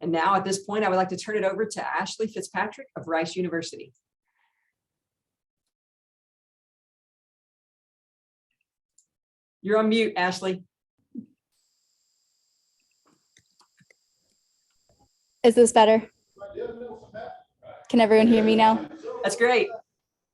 And now at this point, I would like to turn it over to Ashley Fitzpatrick of Rice University. You're on mute, Ashley. Is this better? Can everyone hear me now? That's great.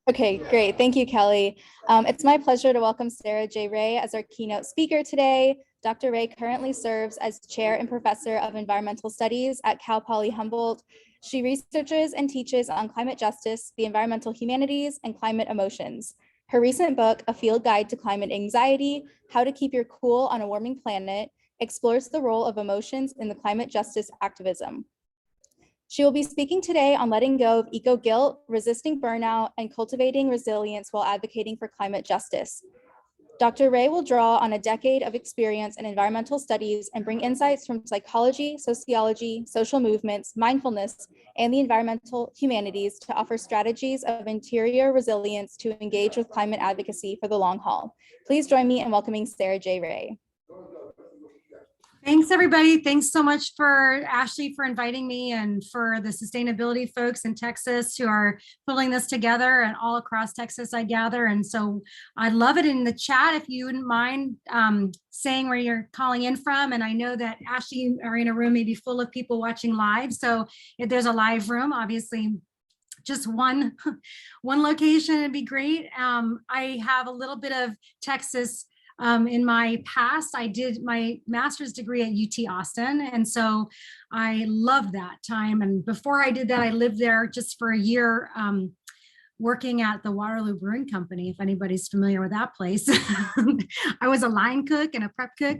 Okay, great. Thank you, Kelly. It's my pleasure to welcome Sarah J. Ray as our keynote speaker today. Dr. Ray currently serves as chair and professor of environmental studies at Cal Poly Humboldt. She researches and teaches on climate justice, the environmental humanities, and climate emotions. Her recent book, A Field Guide to Climate Anxiety, How to Keep Your Cool on a Warming Planet, explores the role of emotions in the climate justice activism. She will be speaking today on letting go of eco-guilt, resisting burnout, and cultivating resilience while advocating for climate justice. Dr. Ray will draw on a decade of experience in environmental studies and bring insights from psychology, sociology, social movements, mindfulness, and the environmental humanities to offer strategies of interior resilience to engage with climate advocacy for the long haul. Please join me in welcoming Sarah J. Ray. Thanks, everybody. Thanks so much for Ashley for inviting me and for the sustainability folks in Texas who are pulling this together and all across Texas, I gather. And so I'd love it in the chat if you wouldn't mind saying where you're calling in from. And I know that Ashley, you are in a room maybe full of people watching live. So if there's a live room, obviously just one location would be great. I have a little bit of Texas in my past. I did my master's degree at UT Austin. And so I loved that time. And before I did that, I lived there just for a year working at the Waterloo Brewing Company, if anybody's familiar with that place. I was a line cook and a prep cook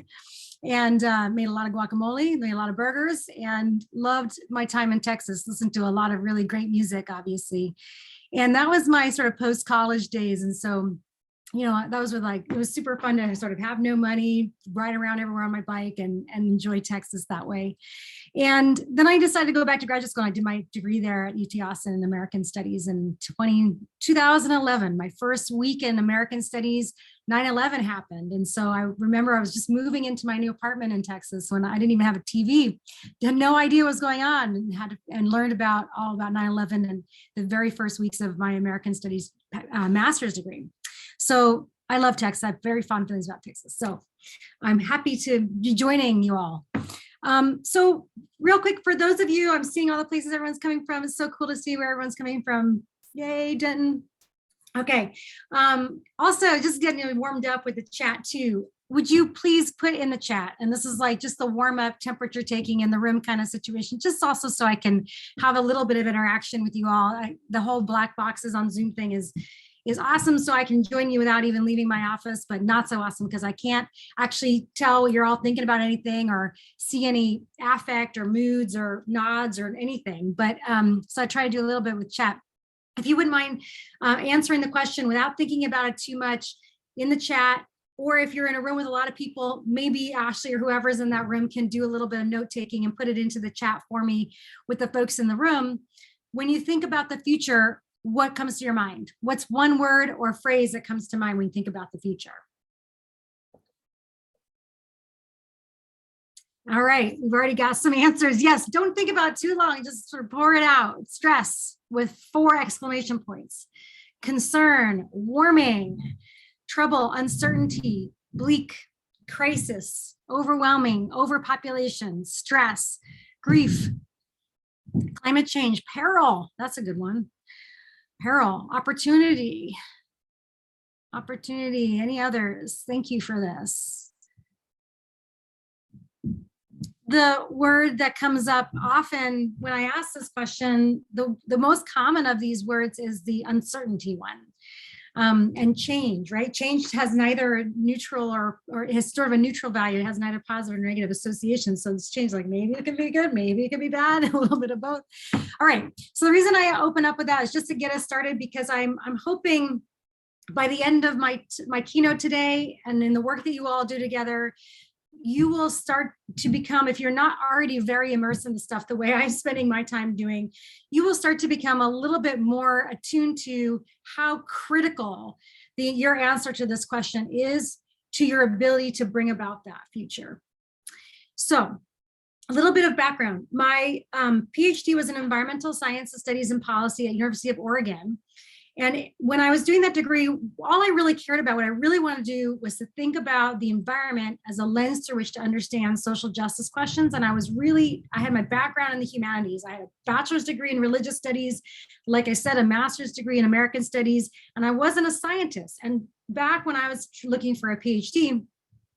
and made a lot of guacamole, made a lot of burgers, and loved my time in Texas, listened to a lot of really great music, obviously. And that was my sort of post-college days. And so you know, that was like, it was super fun to sort of have no money, ride around everywhere on my bike and enjoy Texas that way. And then I decided to go back to graduate school. I did my degree there at UT Austin in American Studies in 2011. My first week in American Studies, 9/11 happened. And so I remember I was just moving into my new apartment in Texas when I didn't even have a TV, had no idea what was going on, and learned about all about 9/11 and the very first weeks of my American Studies master's degree. So I love Texas. I have very fond feelings about Texas. So I'm happy to be joining you all. So real quick, for those of you, I'm seeing all the places everyone's coming from. It's so cool to see where everyone's coming from. Yay, Denton. Okay. Also, just getting warmed up with the chat too. Would you please put in the chat, and this is like just the warm up temperature taking in the room kind of situation, just also so I can have a little bit of interaction with you all. The whole black boxes on Zoom thing is awesome, so I can join you without even leaving my office, but not so awesome because I can't actually tell what you're all thinking about anything or see any affect or moods or nods or anything. But so I try to do a little bit with chat. If you wouldn't mind answering the question without thinking about it too much in the chat, or if you're in a room with a lot of people, maybe Ashley or whoever's in that room can do a little bit of note taking and put it into the chat for me with the folks in the room. When you think about the future, what comes to your mind? What's one word or phrase that comes to mind when you think about the future? All right, we've already got some answers. Yes, don't think about it too long, just sort of pour it out. Stress with 4 exclamation points. Concern, warming, trouble, uncertainty, bleak, crisis, overwhelming, overpopulation, stress, grief, climate change, peril, that's a good one. Peril, opportunity, any others? Thank you for this. The word that comes up often when I ask this question, the most common of these words is the uncertainty one. And change, right? Change has neither neutral or has sort of a neutral value. It has neither positive or negative association. So it's change, like maybe it can be good, maybe it can be bad, a little bit of both. All right. So the reason I open up with that is just to get us started, because I'm hoping by the end of my keynote today and in the work that you all do together, you will start to become, if you're not already very immersed in the stuff the way I'm spending my time doing, you will start to become a little bit more attuned to how critical your answer to this question is to your ability to bring about that future. So a little bit of background. My PhD was in environmental sciences studies and policy at University of Oregon. And when I was doing that degree, all I really cared about, what I really wanted to do was to think about the environment as a lens through which to understand social justice questions. And I had my background in the humanities. I had a bachelor's degree in religious studies, like I said, a master's degree in American studies, and I wasn't a scientist. And back when I was looking for a PhD,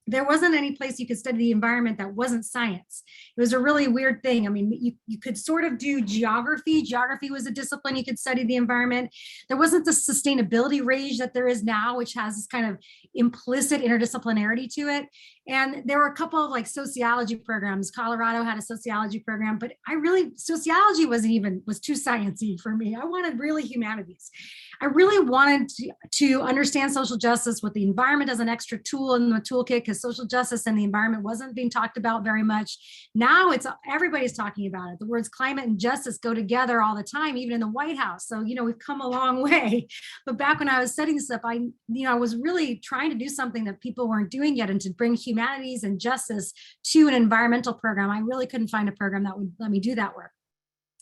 there wasn't any place you could study the environment that wasn't science. It was a really weird thing. I mean, you could sort of do geography. Geography was a discipline you could study the environment. There wasn't the sustainability range that there is now, which has this kind of implicit interdisciplinarity to it. And there were a couple of like sociology programs. Colorado had a sociology program, but sociology was too sciencey for me. I wanted really humanities. I really wanted to understand social justice with the environment as an extra tool in the toolkit, because social justice and the environment wasn't being talked about very much. Now everybody's talking about it. The words climate and justice go together all the time, even in the White House. So, we've come a long way. But back when I was studying this stuff, I was really trying to do something that people weren't doing yet, and to bring humanities and justice to an environmental program. I really couldn't find a program that would let me do that work.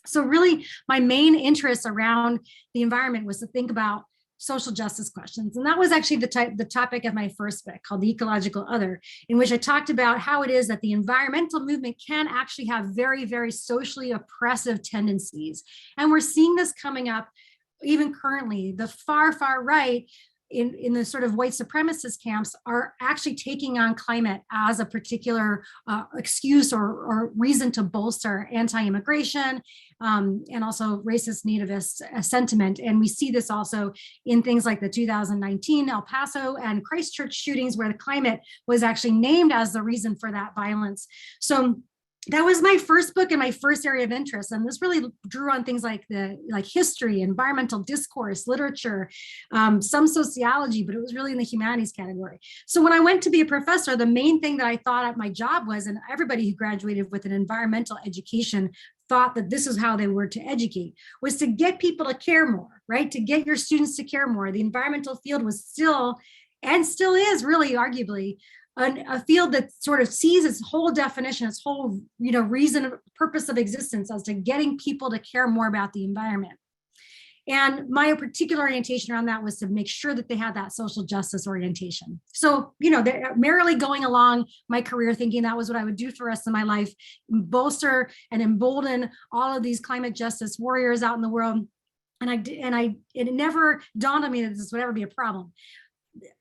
So really, my main interest around the environment was to think about social justice questions. And that was actually the topic of my first book, called The Ecological Other, in which I talked about how it is that the environmental movement can actually have very, very socially oppressive tendencies. And we're seeing this coming up even currently. The far, far right in the sort of white supremacist camps are actually taking on climate as a particular excuse or reason to bolster anti-immigration and also racist nativist sentiment. And we see this also in things like the 2019 El Paso and Christchurch shootings, where the climate was actually named as the reason for that violence. So that was my first book and my first area of interest. And this really drew on things like history, environmental discourse, literature, some sociology, but it was really in the humanities category. So when I went to be a professor, the main thing that I thought at my job was, and everybody who graduated with an environmental education thought that this is how they were to educate, was to get people to care more, right? To get your students to care more. The environmental field was still, and still is really arguably, a field that sort of sees its whole definition, its whole, reason, purpose of existence as to getting people to care more about the environment. And my particular orientation around that was to make sure that they had that social justice orientation. So, they're merrily going along my career thinking that was what I would do for the rest of my life, bolster and embolden all of these climate justice warriors out in the world. It never dawned on me that this would ever be a problem.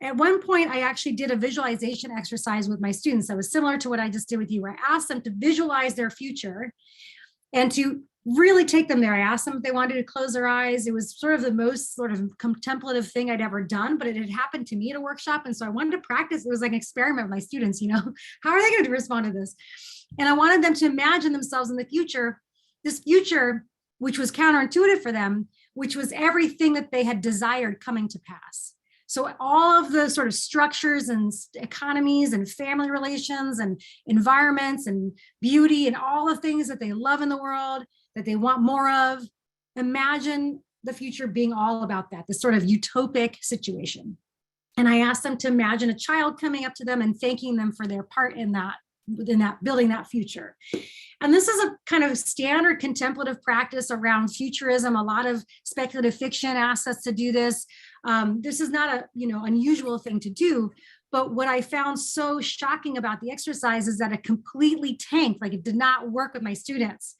At one point, I actually did a visualization exercise with my students that was similar to what I just did with you, where I asked them to visualize their future and to really take them there. I asked them if they wanted to close their eyes. It was sort of the most sort of contemplative thing I'd ever done, but it had happened to me at a workshop. And so I wanted to practice. It was like an experiment with my students, how are they going to respond to this? And I wanted them to imagine themselves in the future, this future, which was counterintuitive for them, which was everything that they had desired coming to pass. So all of the sort of structures and economies and family relations and environments and beauty and all the things that they love in the world, that they want more of, imagine the future being all about that, this sort of utopic situation. And I asked them to imagine a child coming up to them and thanking them for their part in that, building that future. And this is a kind of standard contemplative practice around futurism. A lot of speculative fiction asks us to do this. This is not a unusual thing to do. But what I found so shocking about the exercise is that it completely tanked, like it did not work with my students.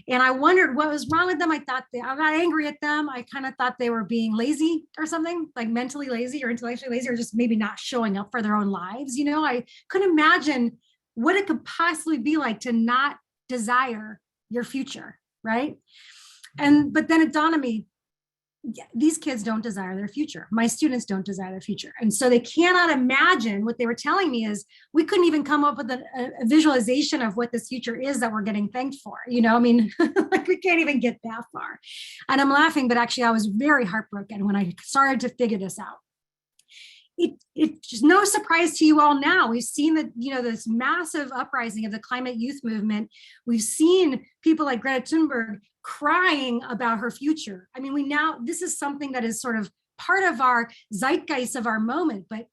And I wondered what was wrong with them. I thought I'm not angry at them. I kind of thought they were being lazy or something, like mentally lazy or intellectually lazy, or just maybe not showing up for their own lives. I couldn't imagine what it could possibly be like to not desire your future, right? But then it dawned on me, these kids don't desire their future. My students don't desire their future. And so they cannot imagine. What they were telling me is we couldn't even come up with a visualization of what this future is that we're getting thanked for. Like we can't even get that far. And I'm laughing, but actually I was very heartbroken when I started to figure this out. It's no surprise to you all now. We've seen that, this massive uprising of the climate youth movement. We've seen people like Greta Thunberg crying about her future. I mean, this is something that is sort of part of our zeitgeist of our moment. But,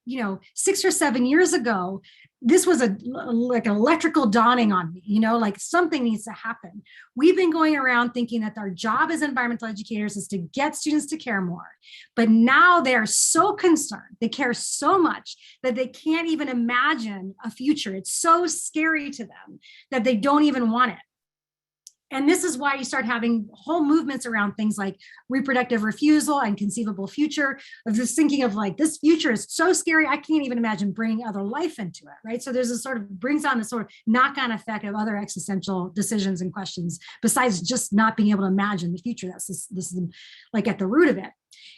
6 or 7 years ago, this was like electrical dawning on me, like something needs to happen. We've been going around thinking that our job as environmental educators is to get students to care more. But now they are so concerned, they care so much that they can't even imagine a future. It's so scary to them that they don't even want it. And this is why you start having whole movements around things like reproductive refusal and conceivable future, of this thinking of like, this future is so scary, I can't even imagine bringing other life into it, right? So there's a sort of brings on this sort of knock-on effect of other existential decisions and questions, besides just not being able to imagine the future. This is like at the root of it.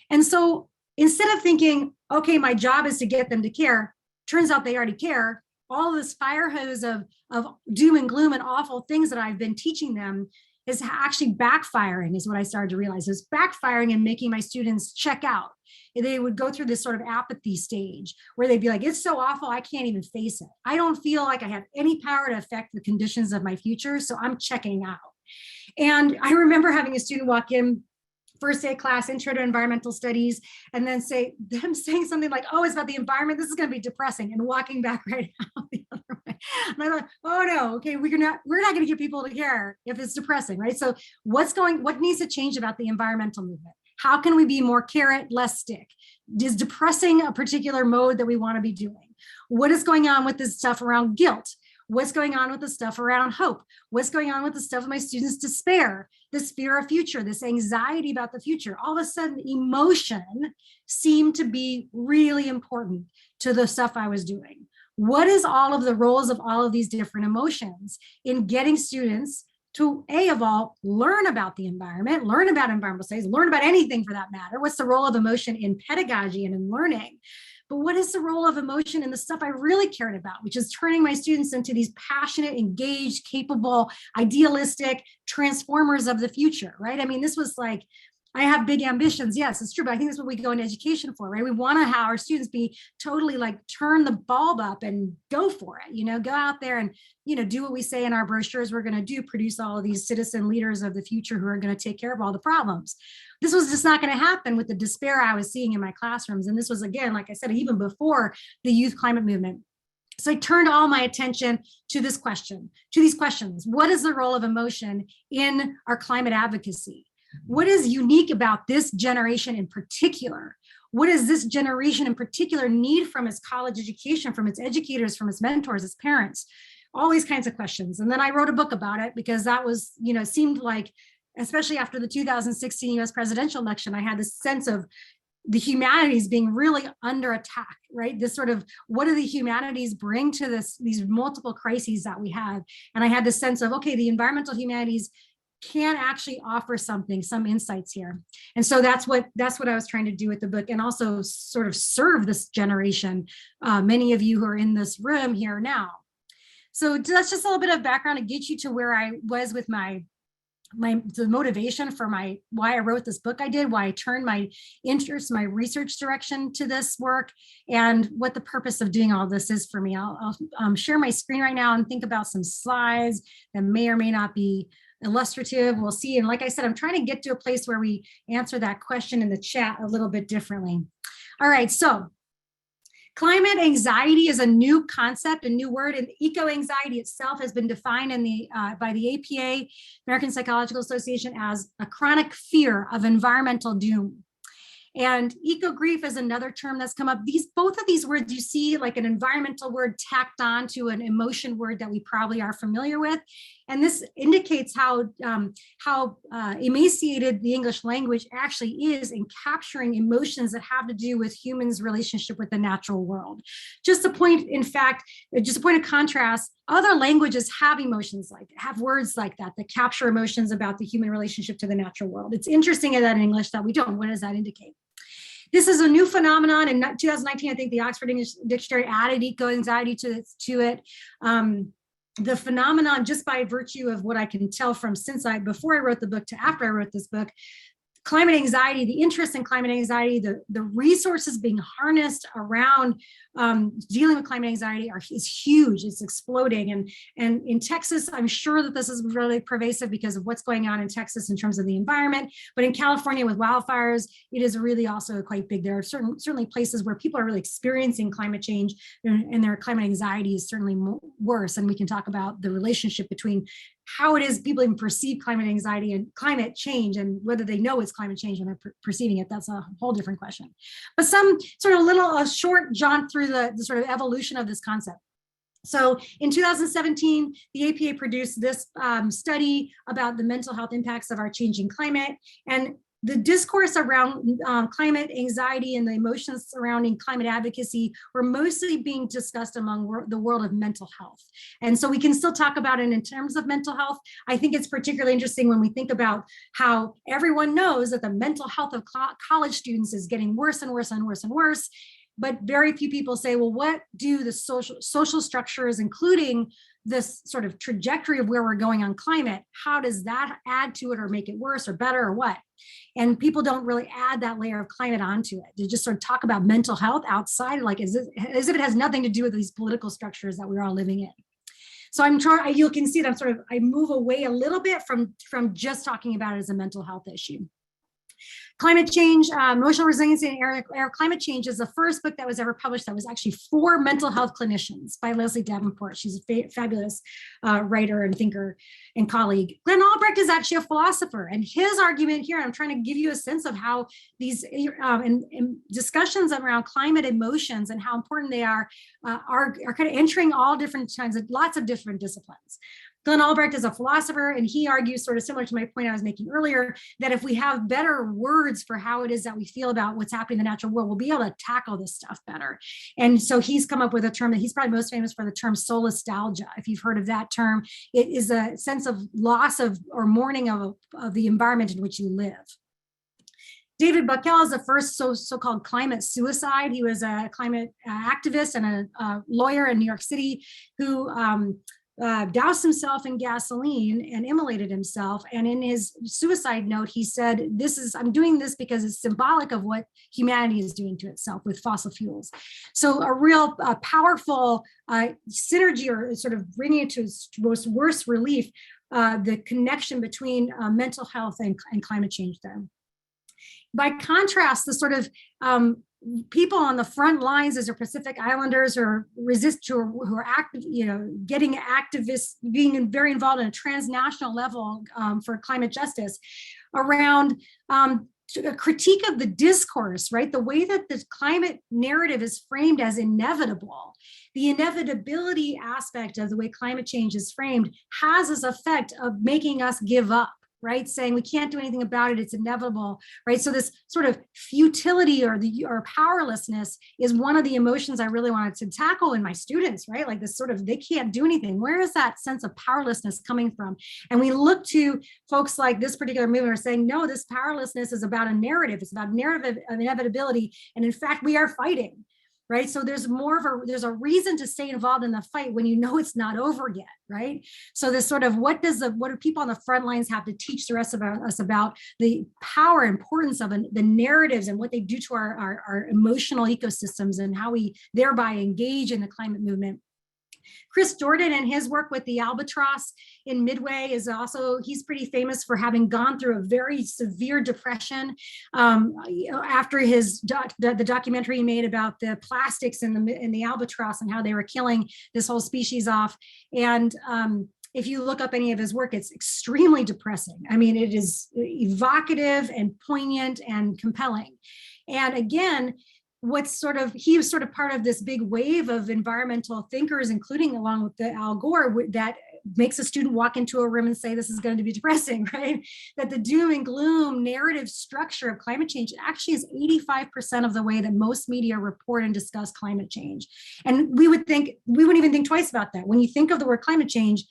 And so instead of thinking, okay, my job is to get them to care, turns out they already care. All this fire hose of doom and gloom and awful things that I've been teaching them is actually backfiring, is what I started to realize. It's backfiring and making my students check out. They would go through this sort of apathy stage where they'd be like, it's so awful, I can't even face it. I don't feel like I have any power to affect the conditions of my future, so I'm checking out. And I remember having a student walk in, first day of class, intro to environmental studies, and then saying something like, oh, it's about the environment, this is going to be depressing, and walking back right out the other way. And I thought, oh no, okay, we're not going to get people to care if it's depressing, right? So what needs to change about the environmental movement? How can we be more carrot, less stick? Is depressing a particular mode that we want to be doing? What is going on with this stuff around guilt? What's going on with the stuff around hope? What's going on with the stuff of my students' despair, this fear of future, this anxiety about the future? All of a sudden, emotion seemed to be really important to the stuff I was doing. What is all of the roles of all of these different emotions in getting students to, A, of all, learn about the environment, learn about environmental studies, learn about anything for that matter? What's the role of emotion in pedagogy and in learning? But what is the role of emotion in the stuff I really cared about, which is turning my students into these passionate, engaged, capable, idealistic transformers of the future, right? I mean, this was like, I have big ambitions. Yes, it's true, but I think that's what we go into education for, right? We want to have our students be totally like turn the bulb up and go for it, go out there and, do what we say in our brochures we're going to do, produce all of these citizen leaders of the future who are going to take care of all the problems. This was just not going to happen with the despair I was seeing in my classrooms. And this was, again, like I said, even before the youth climate movement. So I turned all my attention to these questions. What is the role of emotion in our climate advocacy? What is unique about this generation in particular? What does this generation in particular need from its college education, from its educators, from its mentors, its parents? All these kinds of questions. And then I wrote a book about it because that was, seemed like, especially after the 2016 US presidential election, I had this sense of the humanities being really under attack, right? This sort of, what do the humanities bring to these multiple crises that we have? And I had this sense of, okay, the environmental humanities can actually offer some insights here. And so that's what I was trying to do with the book, and also sort of serve this generation, many of you who are in this room here now. So that's just a little bit of background to get you to where I was with the motivation for why I wrote this book I did, why I turned my interest, my research direction to this work, and what the purpose of doing all this is for me. I'll share my screen right now and think about some slides that may or may not be illustrative. We'll see. And like I said, I'm trying to get to a place where we answer that question in the chat a little bit differently. All right, so climate anxiety is a new concept, a new word, and eco-anxiety itself has been defined by the APA, American Psychological Association, as a chronic fear of environmental doom. And eco-grief is another term that's come up. Both of these words, you see like an environmental word tacked on to an emotion word that we probably are familiar with. And this indicates how emaciated the English language actually is in capturing emotions that have to do with humans' relationship with the natural world. Just a point of contrast, other languages have words like that capture emotions about the human relationship to the natural world. It's interesting that in English that we don't. What does that indicate? This is a new phenomenon. In 2019, I think the Oxford English Dictionary added eco-anxiety to it. The phenomenon, just by virtue of what I can tell from before I wrote the book to after I wrote this book, climate anxiety, the interest in climate anxiety, the resources being harnessed around dealing with climate anxiety is huge. It's exploding. And in Texas, I'm sure that this is really pervasive because of what's going on in Texas in terms of the environment. But in California with wildfires, it is really also quite big. There are certainly places where people are really experiencing climate change, and their climate anxiety is certainly worse. And we can talk about the relationship between how it is people even perceive climate anxiety and climate change, and whether they know it's climate change when they're perceiving it. That's a whole different question. But some sort of little short jaunt through the sort of evolution of this concept. So in 2017, the APA produced this study about the mental health impacts of our changing climate. And the discourse around climate anxiety and the emotions surrounding climate advocacy were mostly being discussed among the world of mental health. And so we can still talk about it in terms of mental health. I think it's particularly interesting when we think about how everyone knows that the mental health of college students is getting worse and worse and worse and worse. But very few people say, well, what do the social structures, including this sort of trajectory of where we're going on climate, how does that add to it or make it worse or better or what? And people don't really add that layer of climate onto it. They just sort of talk about mental health outside, like as if it has nothing to do with these political structures that we're all living in. So I'm trying, you can see that I move away a little bit from just talking about it as a mental health issue. Climate Change, Emotional Resiliency in Air Climate Change is the first book that was ever published that was actually for mental health clinicians by Leslie Davenport. She's a fabulous writer and thinker and colleague. Glenn Albrecht is actually a philosopher, and his argument here, I'm trying to give you a sense of how these in discussions around climate emotions and how important they are kind of entering all different kinds of, lots of different disciplines. Glenn Albrecht is a philosopher, and he argues, sort of similar to my point I was making earlier, that if we have better words for how it is that we feel about what's happening in the natural world, we'll be able to tackle this stuff better. And so he's come up with a term that he's probably most famous for, the term solastalgia. If you've heard of that term, it is a sense of loss of or mourning of the environment in which you live. David Buckell is the first so-called climate suicide. He was a climate activist and a lawyer in New York City who doused himself in gasoline and immolated himself. And in his suicide note, he said, I'm doing this because it's symbolic of what humanity is doing to itself with fossil fuels. So a real powerful synergy, or sort of bringing it to its most worst relief, the connection between mental health and climate change there. By contrast, the sort of people on the front lines as are Pacific Islanders or who are active, getting activists, being very involved in a transnational level for climate justice around a critique of the discourse, right? The way that the climate narrative is framed as inevitable, the inevitability aspect of the way climate change is framed has this effect of making us give up, right? Saying we can't do anything about it, it's inevitable, right? So this sort of futility or powerlessness is one of the emotions I really wanted to tackle in my students, right? Like this sort of, they can't do anything. Where is that sense of powerlessness coming from? And we look to folks like this particular movement are saying, no, this powerlessness is about a narrative. It's about a narrative of inevitability. And in fact, we are fighting. Right. So there's a reason to stay involved in the fight when you know it's not over yet. Right. So this sort of what do people on the front lines have to teach the rest of us about the power and importance of the narratives and what they do to our emotional ecosystems and how we thereby engage in the climate movement. Chris Jordan and his work with the albatross in Midway is also, he's pretty famous for having gone through a very severe depression after the documentary he made about the plastics in the albatross and how they were killing this whole species off. And if you look up any of his work, it's extremely depressing. I mean, it is evocative and poignant and compelling. And again, he was sort of part of this big wave of environmental thinkers, including along with the Al Gore, that makes a student walk into a room and say, this is going to be depressing, right? That the doom and gloom narrative structure of climate change actually is 85% of the way that most media report and discuss climate change. And we wouldn't even think twice about that. When you think of the word climate change,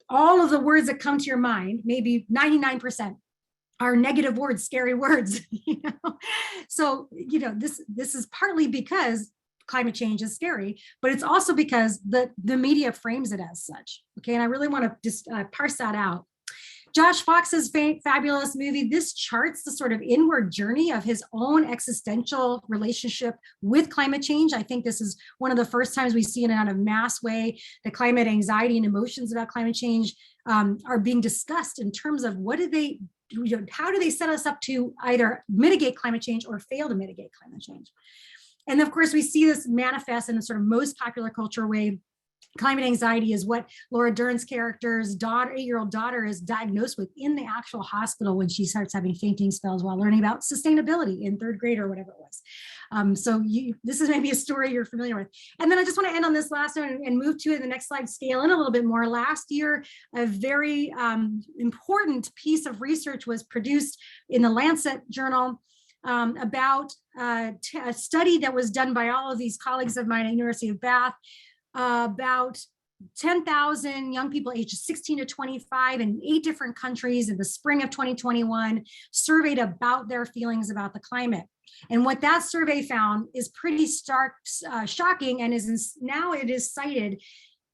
all of the words that come to your mind, maybe 99%, are negative words, scary words. So this is partly because climate change is scary, but it's also because the media frames it as such. Okay, and I really want to just parse that out. Josh Fox's fabulous movie, this charts the sort of inward journey of his own existential relationship with climate change. I think this is one of the first times we see in a mass way that climate anxiety and emotions about climate change are being discussed in terms of how do they set us up to either mitigate climate change or fail to mitigate climate change. And of course, we see this manifest in the sort of most popular culture way. Climate anxiety is what Laura Dern's character's 8-year-old daughter is diagnosed with in the actual hospital when she starts having fainting spells while learning about sustainability in 3rd grade or whatever it was. This is maybe a story you're familiar with. And then I just want to end on this last one and move to the next slide, scale in a little bit more. Last year, a very important piece of research was produced in the Lancet journal about a study that was done by all of these colleagues of mine at University of Bath. About 10,000 young people ages 16 to 25 in 8 different countries in the spring of 2021 surveyed about their feelings about the climate. And what that survey found is pretty shocking, and now it is cited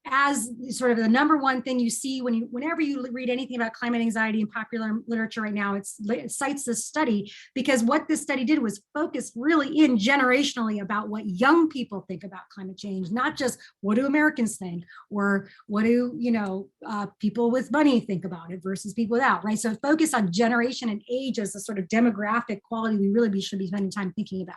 as sort of the number one thing you see whenever you read anything about climate anxiety in popular literature right now. It cites this study because what this study did was focus really in generationally about what young people think about climate change, not just what do Americans think or what do people with money think about it versus people without, right? So focus on generation and age as a sort of demographic quality we really should be spending time thinking about.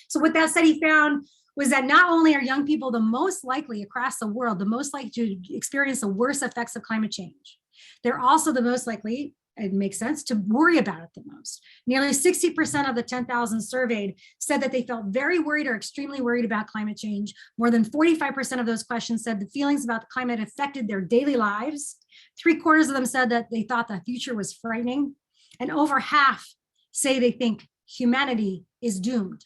So what that study found was that not only are young people the most likely across the world, the most likely to experience the worst effects of climate change, they're also the most likely, it makes sense, to worry about it the most. Nearly 60% of the 10,000 surveyed said that they felt very worried or extremely worried about climate change. More than 45% of those questions said the feelings about the climate affected their daily lives. 3/4 of them said that they thought the future was frightening. And over half say they think humanity is doomed.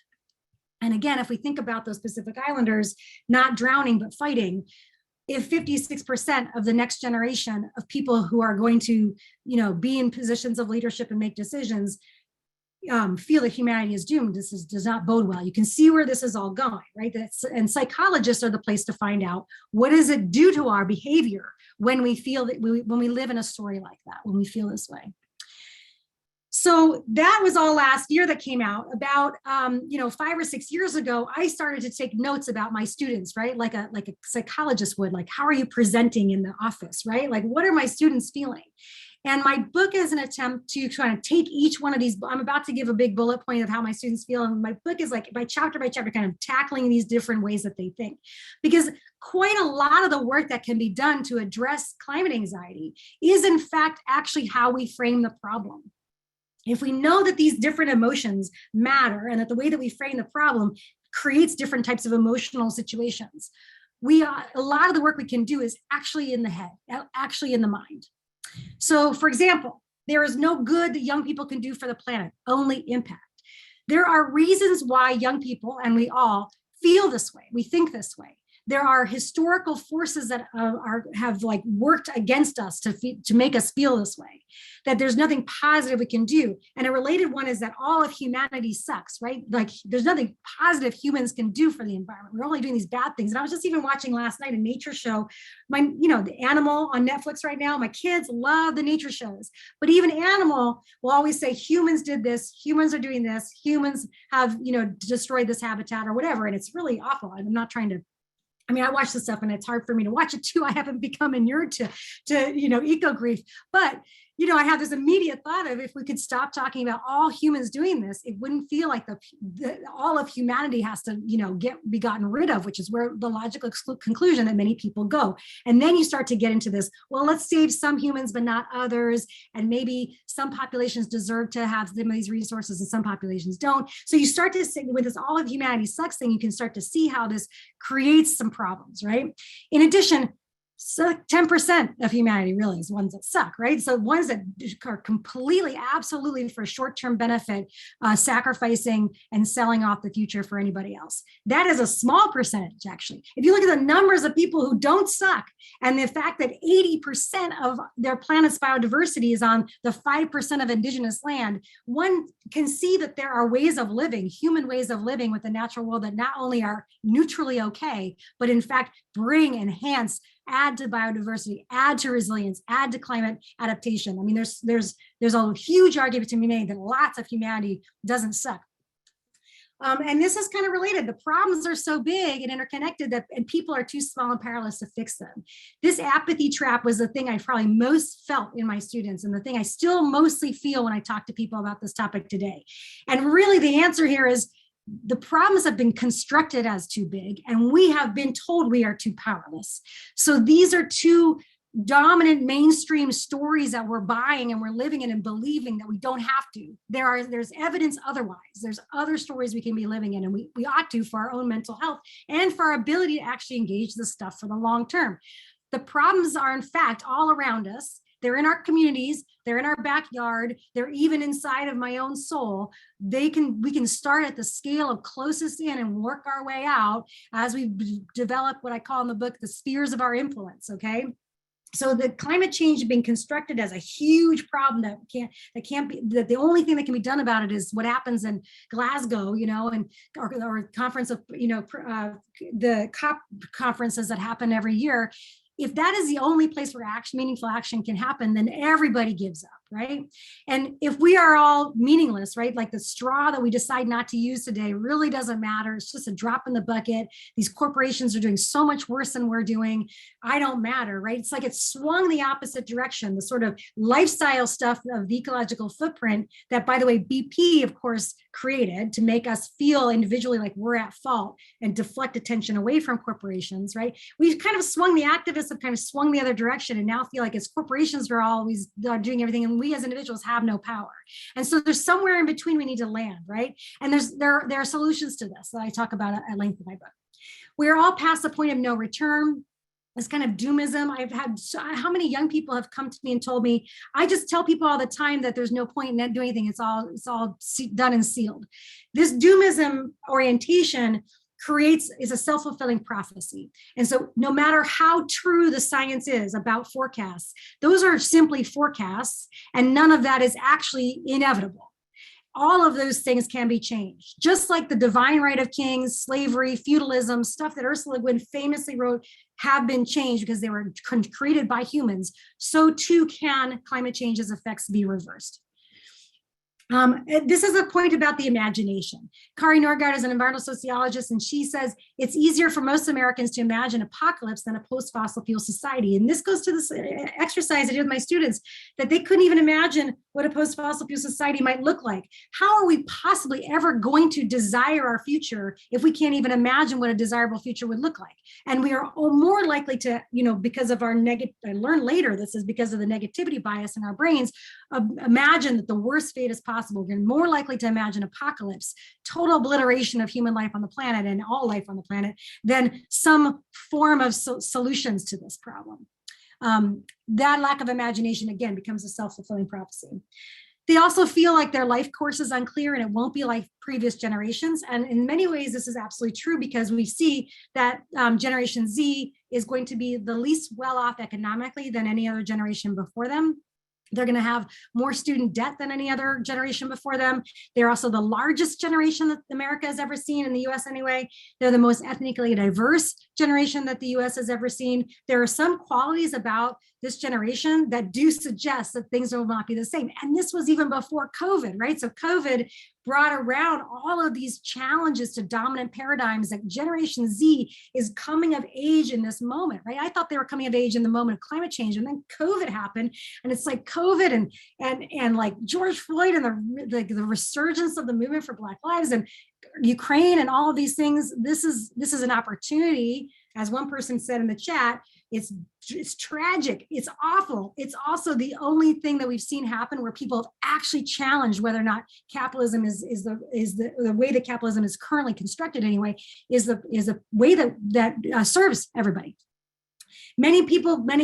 And again, if we think about those Pacific Islanders not drowning but fighting, if 56% of the next generation of people who are going to, be in positions of leadership and make decisions feel that humanity is doomed, does not bode well. You can see where this is all going, right? And psychologists are the place to find out what does it do to our behavior when we feel that when we live in a story like that, when we feel this way. So that was all last year that came out. About 5 or 6 years ago, I started to take notes about my students, right? Like a psychologist would, like, how are you presenting in the office, right? Like, what are my students feeling? And my book is an attempt to try to take each one of these. I'm about to give a big bullet point of how my students feel. And my book is like by chapter, kind of tackling these different ways that they think. Because quite a lot of the work that can be done to address climate anxiety is in fact actually how we frame the problem. If we know that these different emotions matter and that the way that we frame the problem creates different types of emotional situations, a lot of the work we can do is actually in the head, actually in the mind. So for example, there is no good that young people can do for the planet, only impact. There are reasons why young people, and we all, feel this way, we think this way. There are historical forces that have worked against us to make us feel this way, that there's nothing positive we can do. And a related one is that all of humanity sucks, right? Like there's nothing positive humans can do for the environment. We're only doing these bad things. And I was just even watching last night a nature show, the Animal on Netflix right now. My kids love the nature shows, but even Animal will always say humans did this, humans are doing this, humans have, destroyed this habitat or whatever. And it's really awful. I'm not trying to, I watch this stuff and it's hard for me to watch it too. I haven't become inured to eco grief, but I have this immediate thought of if we could stop talking about all humans doing this, it wouldn't feel like all of humanity has to, be gotten rid of, which is where the logical conclusion that many people go. And then you start to get into this, well, let's save some humans, but not others. And maybe some populations deserve to have some of these resources and some populations don't. So you start to see with this all of humanity sucks thing, you can start to see how this creates some problems, right? In addition, so 10% of humanity really is ones that suck, right? So ones that are completely, absolutely for short-term benefit, sacrificing and selling off the future for anybody else. That is a small percentage, actually. If you look at the numbers of people who don't suck and the fact that 80% of their planet's biodiversity is on the 5% of indigenous land, one can see that there are ways of living, human ways of living with the natural world that not only are neutrally okay, but in fact, enhance add to biodiversity, add to resilience, add to climate adaptation. I mean, there's a huge argument to be made that lots of humanity doesn't suck. And this is kind of related. The problems are so big and interconnected and people are too small and powerless to fix them. This apathy trap was the thing I probably most felt in my students and the thing I still mostly feel when I talk to people about this topic today. And really the answer here is the problems have been constructed as too big and we have been told we are too powerless. So these are two dominant mainstream stories that we're buying and we're living in and believing that we don't have to. There's evidence otherwise. There's other stories we can be living in and we ought to for our own mental health and for our ability to actually engage this stuff for the long term. The problems are in fact all around us. They're in our communities, they're in our backyard, they're even inside of my own soul. We can start at the scale of closest in and work our way out as we develop what I call in the book, the spheres of our influence, okay? So the climate change being constructed as a huge problem that the only thing that can be done about it is what happens in Glasgow, and or conference of, the COP conferences that happen every year. If that is the only place where meaningful action can happen, then everybody gives up, right? And if we are all meaningless, right? Like the straw that we decide not to use today really doesn't matter. It's just a drop in the bucket. These corporations are doing so much worse than we're doing. I don't matter, right? It's like it swung the opposite direction, the sort of lifestyle stuff of the ecological footprint that, by the way, BP, of course, created to make us feel individually like we're at fault and deflect attention away from corporations, right? We've kind of swung, the activists have kind of swung the other direction and now feel like it's corporations are always doing everything and we as individuals have no power. And so there's somewhere in between we need to land, right? And there are solutions to this that I talk about at length in my book. We're all past the point of no return. This kind of doomism. I've had how many young people have come to me and told me, I just tell people all the time that there's no point in doing anything. It's all done and sealed. This doomism orientation is a self-fulfilling prophecy. And so no matter how true the science is about forecasts, those are simply forecasts and none of that is actually inevitable. All of those things can be changed. Just like the divine right of kings, slavery, feudalism, stuff that Ursula Le Guin famously wrote have been changed because they were created by humans, so too can climate change's effects be reversed. This is a point about the imagination. Kari Norgaard is an environmental sociologist, and she says it's easier for most Americans to imagine apocalypse than a post-fossil fuel society. And this goes to this exercise I did with my students, that they couldn't even imagine what a post-fossil fuel society might look like. How are we possibly ever going to desire our future if we can't even imagine what a desirable future would look like? And we are more likely to, because of our negative, I learned later, this is because of the negativity bias in our brains, imagine that the worst fate is possible. We're more likely to imagine apocalypse, total obliteration of human life on the planet and all life on the planet, than some form of solutions to this problem. That lack of imagination, again, becomes a self-fulfilling prophecy. They also feel like their life course is unclear and it won't be like previous generations. And in many ways, this is absolutely true because we see that Generation Z is going to be the least well-off economically than any other generation before them. They're going to have more student debt than any other generation before them. They're also the largest generation that America has ever seen, in the US anyway. They're the most ethnically diverse generation that the US has ever seen. There are some qualities about this generation that do suggest that things will not be the same. And this was even before COVID, right? So COVID brought around all of these challenges to dominant paradigms that Generation Z is coming of age in this moment, right? I thought they were coming of age in the moment of climate change, and then COVID happened, and it's like COVID and like George Floyd and the resurgence of the movement for Black Lives and Ukraine and all of these things. This is an opportunity, as one person said in the chat. It's tragic. It's awful. It's also the only thing that we've seen happen where people have actually challenged whether or not capitalism is the way that capitalism is currently constructed anyway is a way that serves everybody. Many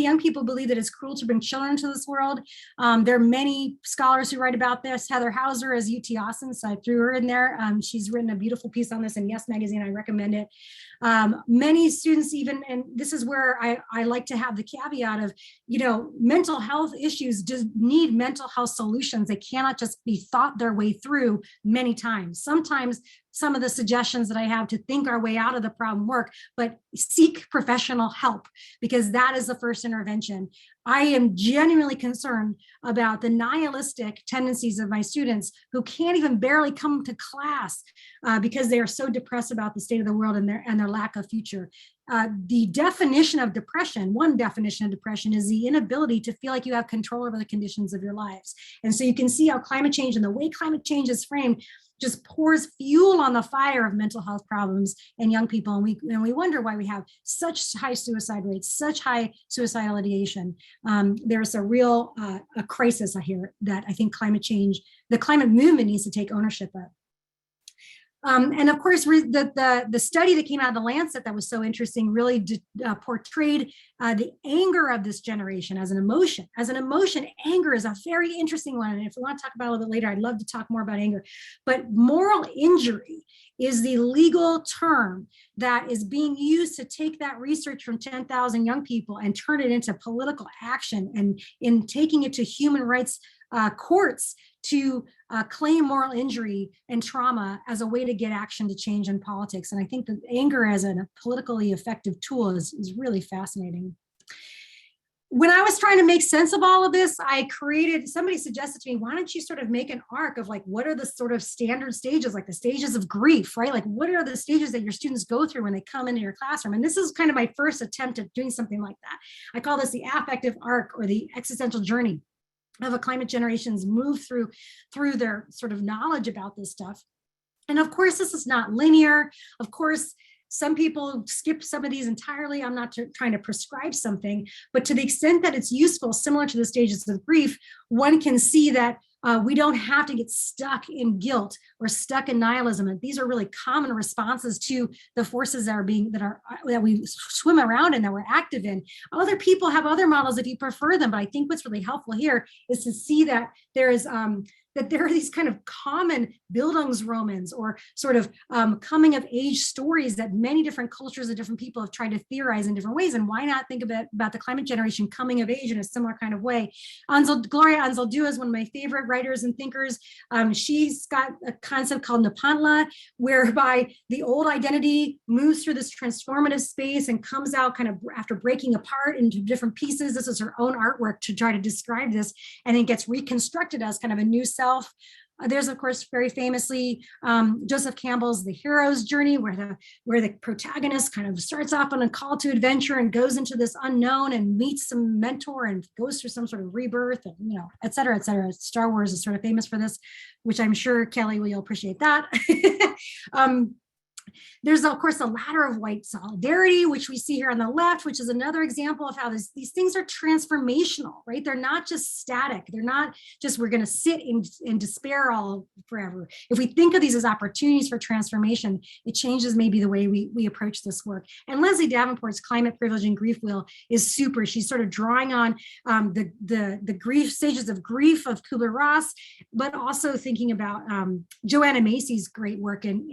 young people believe that it's cruel to bring children into this world. There are many scholars who write about this. Heather Hauser is UT Austin, so I threw her in there. She's written a beautiful piece on this in Yes Magazine. I recommend it. Many students even, and this is where I like to have the caveat of, mental health issues just need mental health solutions. They cannot just be thought their way through many times. Sometimes some of the suggestions that I have to think our way out of the problem work, but seek professional help, because that is the first intervention. I am genuinely concerned about the nihilistic tendencies of my students who can't even barely come to class because they are so depressed about the state of the world and their lack of future. The definition of depression, one definition of depression, is the inability to feel like you have control over the conditions of your lives. And so you can see how climate change and the way climate change is framed just pours fuel on the fire of mental health problems in young people. And we wonder why we have such high suicide rates, such high suicidal ideation. There's a real a crisis here that I think the climate movement needs to take ownership of. And of course, the study that came out of the Lancet that was so interesting really portrayed the anger of this generation as an emotion. As an emotion, anger is a very interesting one. And if we want to talk about it a little bit later, I'd love to talk more about anger. But moral injury is the legal term that is being used to take that research from 10,000 young people and turn it into political action, and in taking it to human rights courts to claim moral injury and trauma as a way to get action to change in politics. And I think that anger as a politically effective tool is really fascinating. When I was trying to make sense of all of this, somebody suggested to me, why don't you sort of make an arc of like, what are the sort of standard stages, like the stages of grief, right? Like, what are the stages that your students go through when they come into your classroom? And this is kind of my first attempt at doing something like that. I call this the affective arc, or the existential journey of a climate generation's move through their sort of knowledge about this stuff. And of course, this is not linear. Of course, some people skip some of these entirely. I'm not trying to prescribe something, but to the extent that it's useful, similar to the stages of grief, one can see that we don't have to get stuck in guilt or stuck in nihilism. And these are really common responses to the forces that we swim around in, that we're active in. Other people have other models if you prefer them, but I think what's really helpful here is to see that there are these kind of common Bildungsromans, or sort of coming of age stories that many different cultures and different people have tried to theorize in different ways. And why not think about the climate generation coming of age in a similar kind of way? Gloria Anzaldúa is one of my favorite writers and thinkers. She's got a concept called Nepantla, whereby the old identity moves through this transformative space and comes out kind of after breaking apart into different pieces. This is her own artwork to try to describe this, and then gets reconstructed as kind of a new self. There's, of course, very famously Joseph Campbell's The Hero's Journey, where the protagonist kind of starts off on a call to adventure and goes into this unknown and meets some mentor and goes through some sort of rebirth, and et cetera, et cetera. Star Wars is sort of famous for this, which I'm sure, Kelly, will appreciate that. There's, of course, the ladder of white solidarity, which we see here on the left, which is another example of how these things are transformational, right? They're not just static. They're not just, we're going to sit in despair all forever. If we think of these as opportunities for transformation, it changes maybe the way we approach this work. And Leslie Davenport's Climate, Privilege, and Grief Wheel is super. She's sort of drawing on the grief stages of grief of Kubler-Ross, but also thinking about Joanna Macy's great work in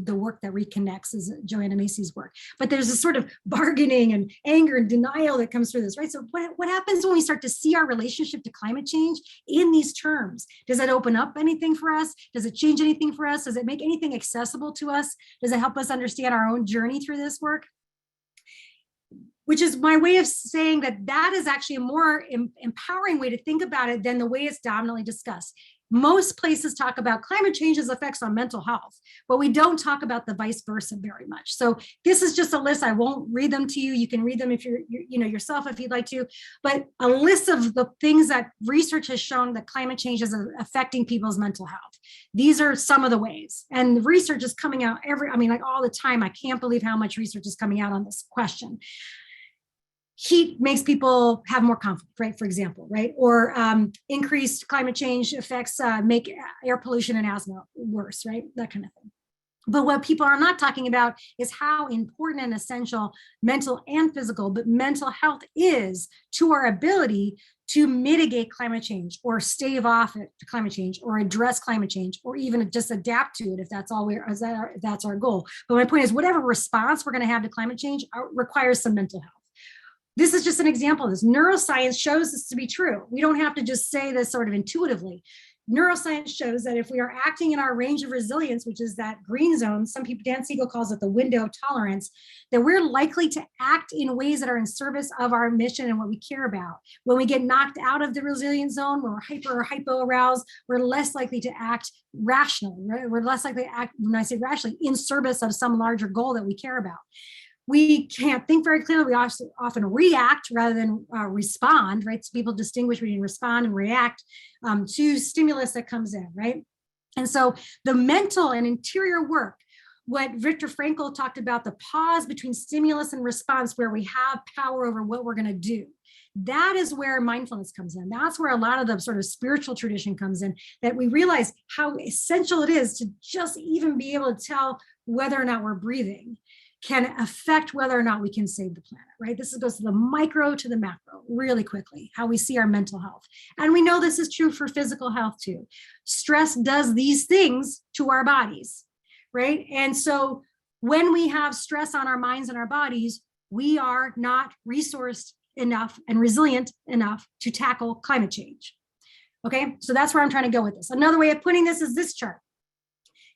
the work that reconnects is Joanna Macy's work. But there's a sort of bargaining and anger and denial that comes through this, right? So what happens when we start to see our relationship to climate change in these terms? Does it open up anything for us? Does it change anything for us? Does it make anything accessible to us? Does it help us understand our own journey through this work? Which is my way of saying that is actually a more empowering way to think about it than the way it's dominantly discussed. Most places talk about climate change's effects on mental health, but we don't talk about the vice versa very much. So this is just a list. I won't read them to you. You can read them if you're yourself if you'd like to, but a list of the things that research has shown that climate change is affecting people's mental health. These are some of the ways, and the research is coming out all the time. I can't believe how much research is coming out on this question. Heat makes people have more conflict, right? For example, right? Or increased climate change effects make air pollution and asthma worse, right? That kind of thing. But what people are not talking about is how important and essential mental and physical, but mental health is to our ability to mitigate climate change or stave off it to climate change or address climate change or even just adapt to it if that's all if that's our goal. But my point is whatever response we're going to have to climate change requires some mental health. This is just an example of this. Neuroscience shows this to be true. We don't have to just say this sort of intuitively. Neuroscience shows that if we are acting in our range of resilience, which is that green zone, some people, Dan Siegel calls it the window of tolerance, that we're likely to act in ways that are in service of our mission and what we care about. When we get knocked out of the resilience zone, when we're hyper or hypo aroused, we're less likely to act rationally, right? We're less likely to act, when I say rationally, in service of some larger goal that we care about. We can't think very clearly. We often react rather than respond, right? So people distinguish between respond and react to stimulus that comes in, right? And so the mental and interior work, what Viktor Frankl talked about, the pause between stimulus and response, where we have power over what we're going to do. That is where mindfulness comes in. That's where a lot of the sort of spiritual tradition comes in, that we realize how essential it is to just even be able to tell whether or not we're breathing can affect whether or not we can save the planet, right? This goes to the micro to the macro really quickly, how we see our mental health. And we know this is true for physical health too. Stress does these things to our bodies, right? And so when we have stress on our minds and our bodies, we are not resourced enough and resilient enough to tackle climate change. Okay, so that's where I'm trying to go with this. Another way of putting this is this chart.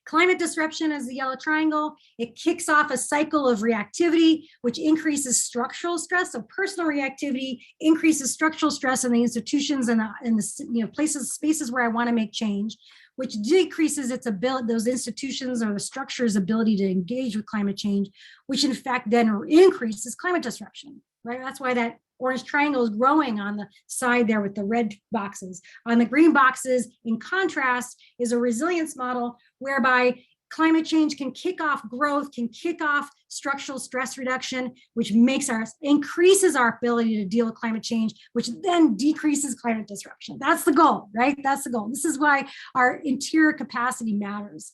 Climate disruption is the yellow triangle. It kicks off a cycle of reactivity, which increases structural stress. So personal reactivity increases structural stress in the institutions and the spaces where I want to make change, which decreases its ability, those institutions or the structure's ability to engage with climate change, which in fact then increases climate disruption, right? That's why that orange triangle is growing on the side there with the red boxes. On the green boxes, in contrast, is a resilience model whereby climate change can kick off growth, can kick off structural stress reduction, which increases our ability to deal with climate change, which then decreases climate disruption. That's the goal, right? That's the goal. This is why our interior capacity matters.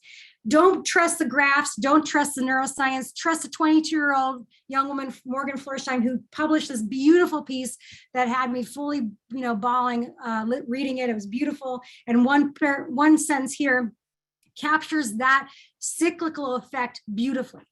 Don't trust the graphs, don't trust the neuroscience, trust a 22-year-old young woman, Morgan Florsheim, who published this beautiful piece that had me fully, bawling, reading it. It was beautiful. And one sentence here captures that cyclical effect beautifully.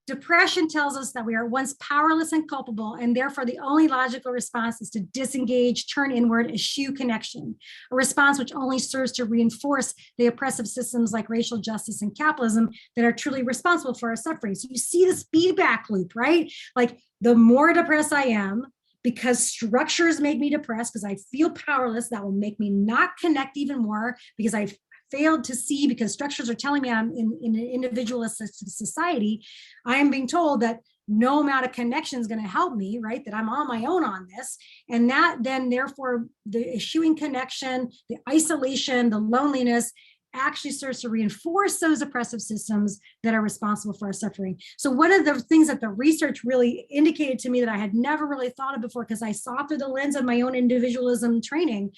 Depression tells us that we are once powerless and culpable, and therefore the only logical response is to disengage, turn inward, eschew connection, a response which only serves to reinforce the oppressive systems like racial justice and capitalism that are truly responsible for our suffering. So you see this feedback loop, right? Like the more depressed I am, because structures make me depressed, because I feel powerless, that will make me not connect even more, because I've failed to see, because structures are telling me I'm in an individualistic society. I am being told that no amount of connection is going to help me, right? That I'm on my own on this. And that then therefore the eschewing connection, the isolation, the loneliness actually starts to reinforce those oppressive systems that are responsible for our suffering. So one of the things that the research really indicated to me that I had never really thought of before, because I saw through the lens of my own individualism training,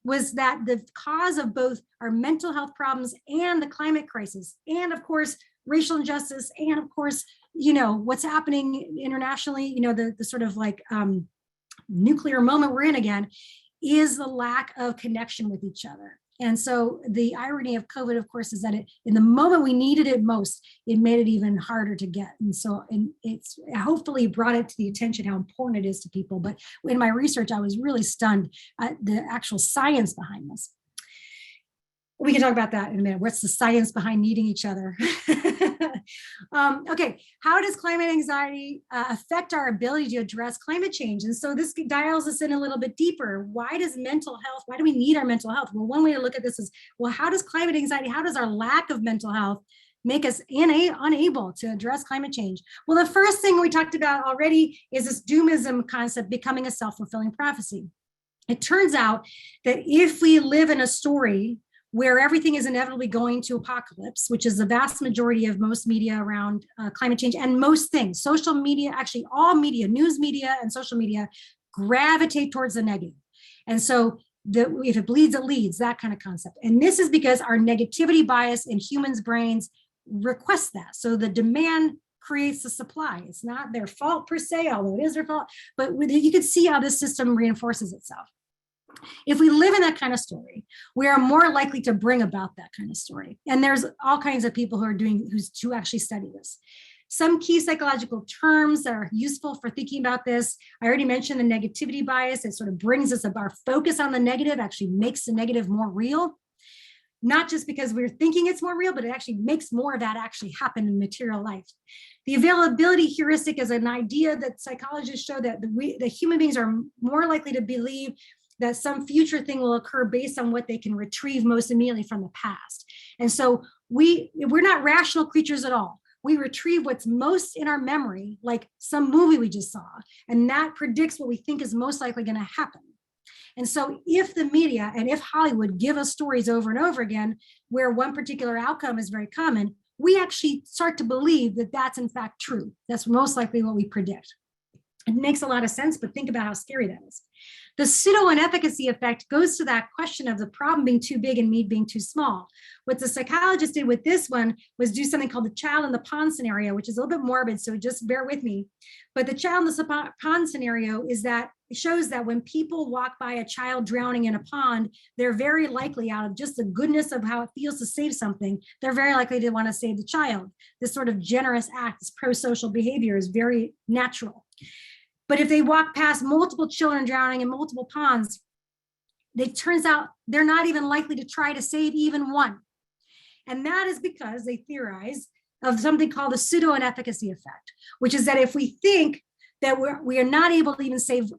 was that the cause of both our mental health problems and the climate crisis, and of course, racial injustice, and of course, what's happening internationally, the sort of like nuclear moment we're in again, is the lack of connection with each other. And so the irony of COVID, of course, is that in the moment we needed it most, it made it even harder to get. And so it's hopefully brought it to the attention how important it is to people. But in my research, I was really stunned at the actual science behind this. We can talk about that in a minute. What's the science behind needing each other? Okay, how does climate anxiety affect our ability to address climate change? And so this dials us in a little bit deeper. Why do we need our mental health? Well, one way to look at this is, well, how does climate anxiety, how does our lack of mental health make us unable to address climate change? Well, the first thing we talked about already is this doomism concept becoming a self-fulfilling prophecy. It turns out that if we live in a story where everything is inevitably going to apocalypse, which is the vast majority of most media around climate change, and most things, social media, actually all media, news media and social media, gravitate towards the negative. And so if it bleeds, it leads, that kind of concept. And this is because our negativity bias in humans' brains requests that. So the demand creates the supply. It's not their fault per se, although it is their fault, but you can see how this system reinforces itself. If we live in that kind of story, we are more likely to bring about that kind of story. And there's all kinds of people who actually study this. Some key psychological terms that are useful for thinking about this. I already mentioned the negativity bias. It sort of brings us our focus on the negative, actually makes the negative more real. Not just because we're thinking it's more real, but it actually makes more of that actually happen in material life. The availability heuristic is an idea that psychologists show that the human beings are more likely to believe that some future thing will occur based on what they can retrieve most immediately from the past. And so we're not rational creatures at all. We retrieve what's most in our memory, like some movie we just saw, and that predicts what we think is most likely going to happen. And so if the media and if Hollywood give us stories over and over again, where one particular outcome is very common, we actually start to believe that that's in fact true. That's most likely what we predict. It makes a lot of sense, but think about how scary that is. The pseudo-inefficacy effect goes to that question of the problem being too big and me being too small. What the psychologist did with this one was do something called the child in the pond scenario, which is a little bit morbid, so just bear with me. But the child in the pond scenario is that it shows that when people walk by a child drowning in a pond, they're very likely, out of just the goodness of how it feels to save something, they're very likely to want to save the child. This sort of generous act, this pro-social behavior is very natural. But if they walk past multiple children drowning in multiple ponds, it turns out they're not even likely to try to save even one. And that is because they theorize of something called the pseudo-inefficacy effect, which is that if we think that we are not able to even save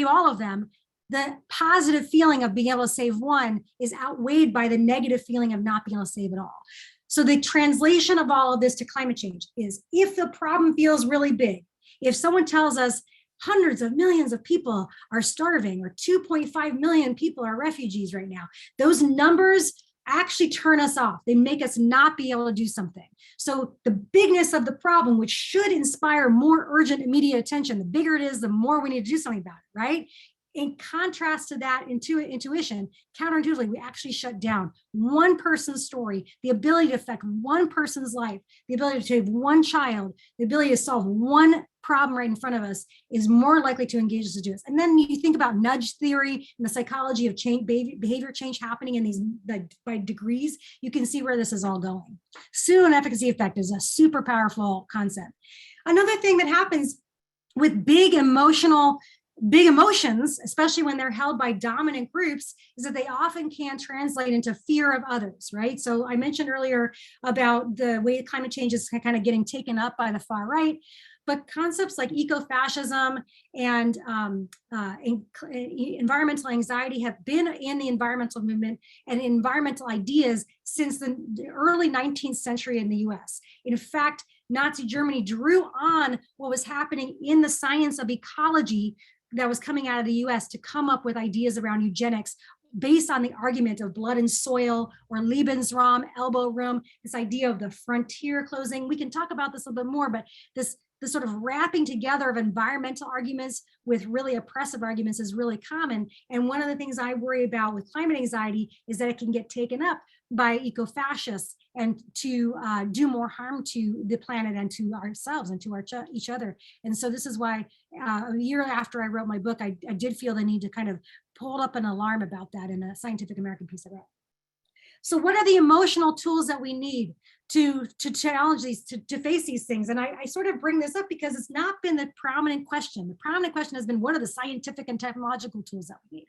all of them, the positive feeling of being able to save one is outweighed by the negative feeling of not being able to save it all. So the translation of all of this to climate change is, if the problem feels really big, if someone tells us hundreds of millions of people are starving, or 2.5 million people are refugees right now, those numbers actually turn us off. They make us not be able to do something. So the bigness of the problem, which should inspire more urgent, immediate attention, the bigger it is, the more we need to do something about it, right? In contrast to that intuition, counterintuitively, we actually shut down one person's story, the ability to affect one person's life, the ability to save one child, the ability to solve one problem right in front of us is more likely to engage us to do this. And then you think about nudge theory and the psychology of change, behavior change happening in these by degrees, you can see where this is all going. Pseudo-efficacy effect is a super powerful concept. Another thing that happens with big emotions, especially when they're held by dominant groups, is that they often can translate into fear of others, right? So I mentioned earlier about the way climate change is kind of getting taken up by the far right, but concepts like ecofascism and environmental anxiety have been in the environmental movement and environmental ideas since the early 19th century in the US. In fact, Nazi Germany drew on what was happening in the science of ecology that was coming out of the US to come up with ideas around eugenics based on the argument of blood and soil, or Lebensraum, elbow room, this idea of the frontier closing. We can talk about this a little bit more, but this sort of wrapping together of environmental arguments with really oppressive arguments is really common. And one of the things I worry about with climate anxiety is that it can get taken up by eco-fascists and to do more harm to the planet and to ourselves and to each other. And so this is why a year after I wrote my book, I did feel the need to kind of pull up an alarm about that in a Scientific American piece I wrote. So what are the emotional tools that we need to challenge these, to face these things? And I sort of bring this up because it's not been the prominent question. The prominent question has been, what are the scientific and technological tools that we need?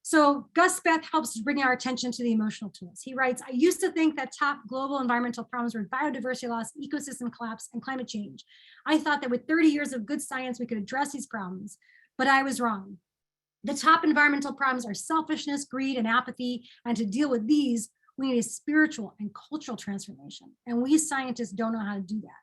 So Gus Speth helps bring our attention to the emotional tools. He writes, I used to think that top global environmental problems were biodiversity loss, ecosystem collapse, and climate change. I thought that with 30 years of good science, we could address these problems, but I was wrong. The top environmental problems are selfishness, greed, and apathy. And to deal with these, we need a spiritual and cultural transformation. And we scientists don't know how to do that.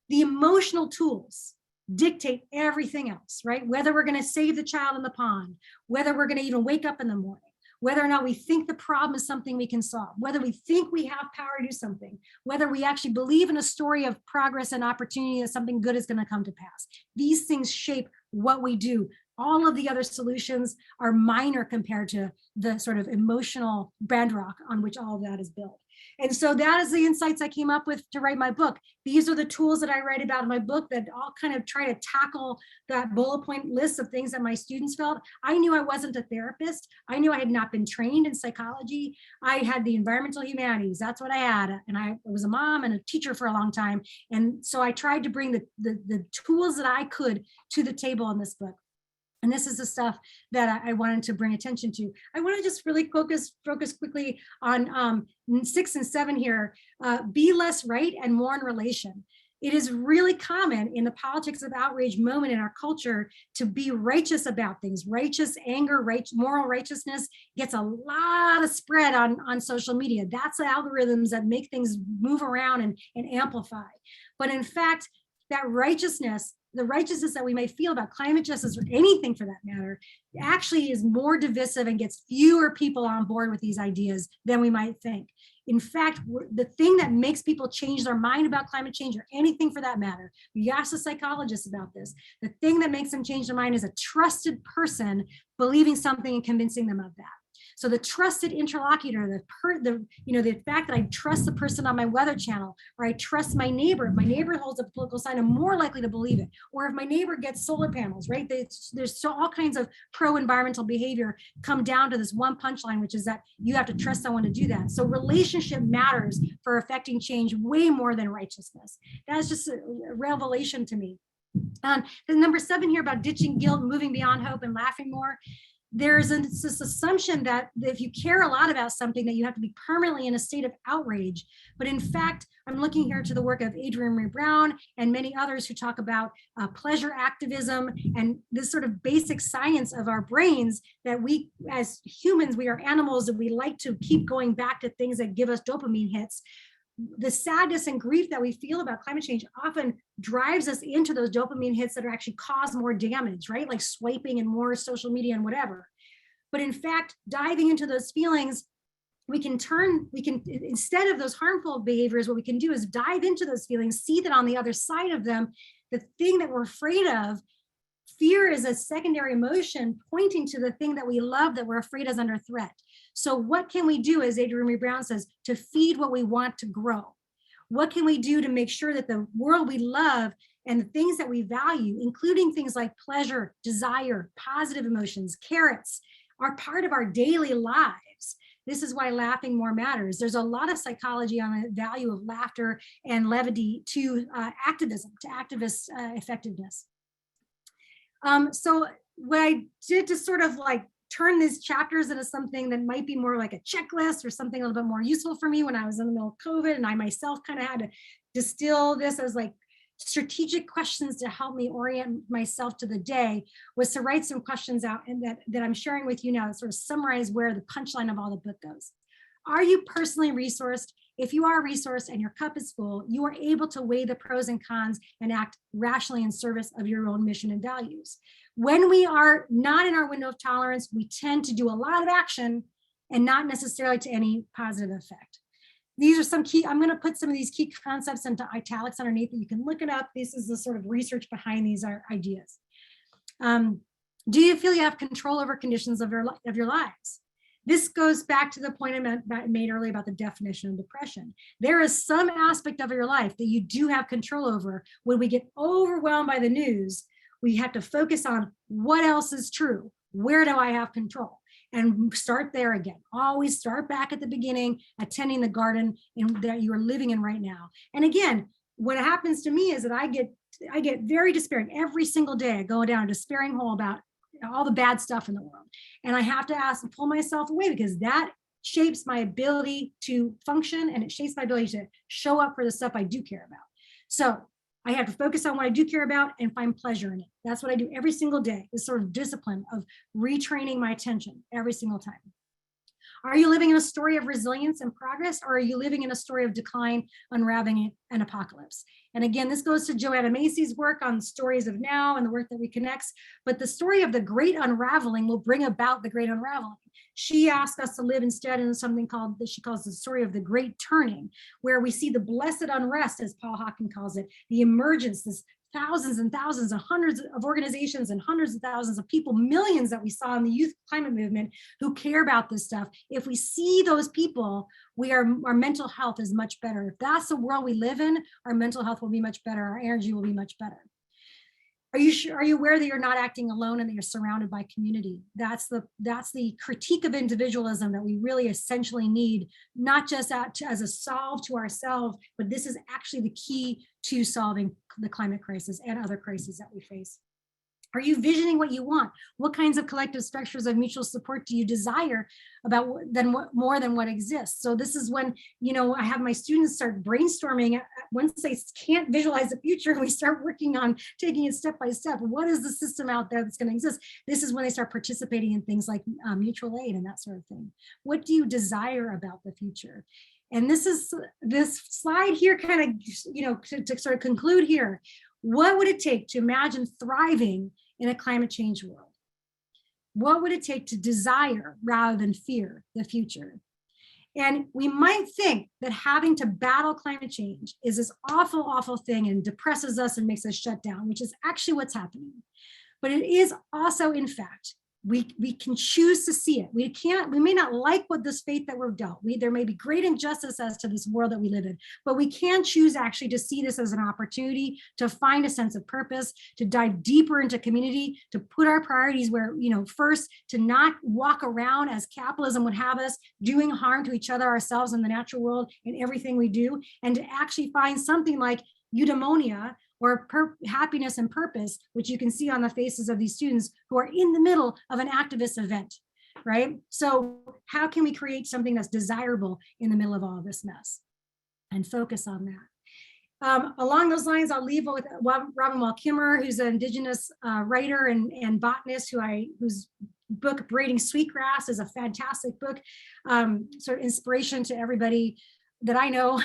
The emotional tools dictate everything else, right? Whether we're going to save the child in the pond, whether we're going to even wake up in the morning, whether or not we think the problem is something we can solve, whether we think we have power to do something, whether we actually believe in a story of progress and opportunity that something good is going to come to pass. These things shape what we do All of the other solutions are minor compared to the sort of emotional bedrock on which all of that is built. And so that is the insights I came up with to write my book. These are the tools that I write about in my book that all kind of try to tackle that bullet point list of things that my students felt. I knew I wasn't a therapist. I knew I had not been trained in psychology. I had the environmental humanities. That's what I had. And I was a mom and a teacher for a long time. And so I tried to bring the tools that I could to the table in this book. And this is the stuff that I wanted to bring attention to. I want to just really focus quickly on 6 and 7 here. Be less right and more in relation. It is really common in the politics of outrage moment in our culture to be righteous about things. Righteous anger, moral righteousness gets a lot of spread on social media. That's the algorithms that make things move around and amplify. But in fact, that righteousness, the righteousness that we may feel about climate justice or anything for that matter, actually is more divisive and gets fewer people on board with these ideas than we might think. In fact, the thing that makes people change their mind about climate change or anything for that matter, you ask a psychologist about this, the thing that makes them change their mind is a trusted person believing something and convincing them of that. So the trusted interlocutor, the fact that I trust the person on my weather channel, or I trust my neighbor. If my neighbor holds a political sign, I'm more likely to believe it. Or if my neighbor gets solar panels, right? There's all kinds of pro-environmental behavior come down to this one punchline, which is that you have to trust someone to do that. So relationship matters for affecting change way more than righteousness. That's just a revelation to me. The number 7 here about ditching guilt, moving beyond hope, and laughing more. There's this assumption that if you care a lot about something that you have to be permanently in a state of outrage. But in fact, I'm looking here to the work of Adrienne Maree Brown and many others who talk about pleasure activism and this sort of basic science of our brains, that we as humans, we are animals and we like to keep going back to things that give us dopamine hits. The sadness and grief that we feel about climate change often drives us into those dopamine hits that are actually cause more damage, right? Like swiping and more social media and whatever. But in fact, diving into those feelings, instead of those harmful behaviors, what we can do is dive into those feelings, see that on the other side of them, the thing that we're afraid of, fear is a secondary emotion pointing to the thing that we love that we're afraid is under threat. So what can we do, as Adrienne Maree Brown says, to feed what we want to grow? What can we do to make sure that the world we love and the things that we value, including things like pleasure, desire, positive emotions, carrots, are part of our daily lives? This is why laughing more matters. There's a lot of psychology on the value of laughter and levity to activism, to activist effectiveness. So what I did to sort of like turn these chapters into something that might be more like a checklist or something a little bit more useful for me when I was in the middle of COVID, and I myself kind of had to distill this as like strategic questions to help me orient myself to the day, was to write some questions out and that I'm sharing with you now to sort of summarize where the punchline of all the book goes. Are you personally resourced? If you are resourced and your cup is full, you are able to weigh the pros and cons and act rationally in service of your own mission and values. When we are not in our window of tolerance, we tend to do a lot of action and not necessarily to any positive effect. These are some key, I'm going to put some of these key concepts into italics underneath that you can look it up. This is the sort of research behind these ideas. Do you feel you have control over conditions of your lives? This goes back to the point I made earlier about the definition of depression. There is some aspect of your life that you do have control over. When we get overwhelmed by the news, we have to focus on what else is true. Where do I have control? And start there again. Always start back at the beginning, attending the garden that you are living in right now. And again, what happens to me is that I get very despairing every single day. I go down a despairing hole about all the bad stuff in the world. And I have to pull myself away, because that shapes my ability to function, and it shapes my ability to show up for the stuff I do care about. So I have to focus on what I do care about and find pleasure in it. That's what I do every single day, this sort of discipline of retraining my attention every single time. Are you living in a story of resilience and progress, or are you living in a story of decline, unraveling, and apocalypse? And again, this goes to Joanna Macy's work on stories of now and the work that we connect, but the story of the great unraveling will bring about the great unraveling. She asked us to live instead in something called, that she calls the story of the great turning, where we see the blessed unrest, as Paul Hawken calls it, the emergence, this thousands and thousands and hundreds of organizations and hundreds of thousands of people, millions that we saw in the youth climate movement who care about this stuff. If we see those people, our mental health is much better. If that's the world we live in, our mental health will be much better. Our energy will be much better. Are you aware that you're not acting alone and that you're surrounded by community? That's the critique of individualism that we really essentially need, not just as a solve to ourselves, but this is actually the key to solving the climate crisis and other crises that we face. Are you visioning what you want? What kinds of collective structures of mutual support do you desire more than what exists? So this is when, I have my students start brainstorming. Once they can't visualize the future, we start working on taking it step by step. What is the system out there that's going to exist? This is when they start participating in things like mutual aid and that sort of thing. What do you desire about the future? And this slide here kind of, to sort of conclude here, what would it take to imagine thriving in a climate change world? What would it take to desire rather than fear the future? And we might think that having to battle climate change is this awful, awful thing and depresses us and makes us shut down, which is actually what's happening. But it is also, in fact, we can choose to see it. We may not like what this fate that we're dealt. There may be great injustice as to this world that we live in, but we can choose actually to see this as an opportunity to find a sense of purpose, to dive deeper into community, to put our priorities where, first, to not walk around as capitalism would have us, doing harm to each other, ourselves, and the natural world in everything we do, and to actually find something like eudaimonia, or happiness and purpose, which you can see on the faces of these students who are in the middle of an activist event, right? So how can we create something that's desirable in the middle of all of this mess and focus on that? Along those lines, I'll leave with Robin Wall Kimmerer, who's an indigenous writer and botanist whose book, Braiding Sweetgrass, is a fantastic book, sort of inspiration to everybody that I know.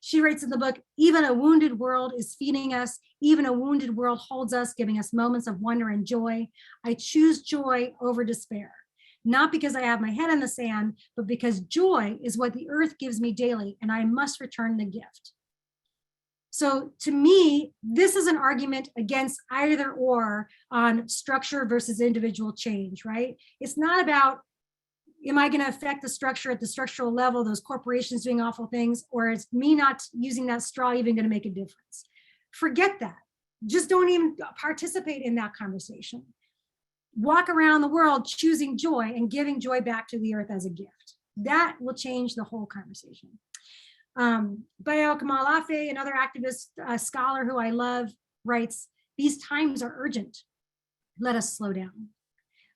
She writes in the book, even a wounded world is feeding us. Even a wounded world holds us, giving us moments of wonder and joy. I choose joy over despair, not because I have my head in the sand, but because joy is what the earth gives me daily, and I must return the gift. So to me, this is an argument against either or on structure versus individual change, right? It's not about, am I going to affect the structure at the structural level, those corporations doing awful things, or is me not using that straw even going to make a difference? Forget that. Just don't even participate in that conversation. Walk around the world choosing joy and giving joy back to the earth as a gift. That will change the whole conversation. Bayo Kamal Afe, another activist scholar who I love, writes, these times are urgent. Let us slow down.